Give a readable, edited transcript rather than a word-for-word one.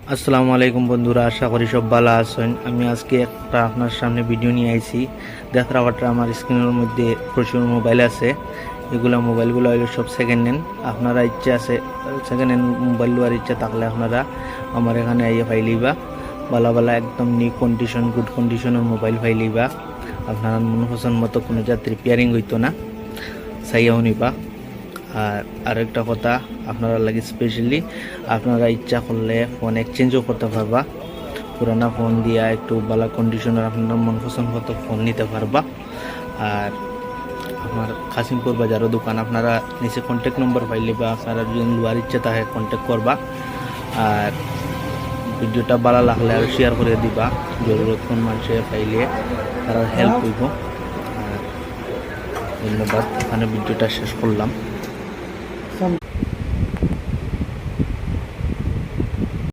আসসালামু আলাইকুম বন্ধুরা, আশা করি সব ভালো আছেন। আমি আজকে একটা আপনার সামনে ভিডিও নিয়ে আইছি। দেখতে পাচ্ছেন আমার স্ক্রিনের মধ্যে প্রচুর মোবাইল আছে। এগুলো মোবাইলগুলো হইলো সব সেকেন্ড হ্যান্ড। আপনারা ইচ্ছা আছে সেকেন্ড হ্যান্ড মোবাইল নেওয়ার ইচ্ছা থাকলে আপনারা আমার এখানে আইয়া পাইলিবা। ভালো ভালো একদম নিউ কন্ডিশন, গুড কন্ডিশনের মোবাইল পাইলিবা। আপনার মনপসন্দ মতো কোনো জাত রিপেয়ারিং হইতো না, চাইয়াও নিবা। আর আরেকটা কথা, আপনারা লাগে স্পেশালি আপনারা ইচ্ছা করলে ফোন এক্সচেঞ্জও করতে পারবা। পুরানা ফোন দিয়া একটু ভালো কন্ডিশনের আপনার মন পছন্দ মতো ফোন নিতে পারবা। আর আমার কাশিমপুর বাজারও দোকান, আপনারা নিচে কন্ট্যাক্ট নম্বর পাইলে বা আপনারা যদি লোয়ার ইচ্ছা থাকে কন্ট্যাক্ট করবা। আর ভিডিওটা ভালো লাগলে আর শেয়ার করে দিবা, জরুরত কোন মানুষে পাইলে তারা হেল্প হইব। আর ধন্যবাদ, এখানে ভিডিওটা শেষ করলাম।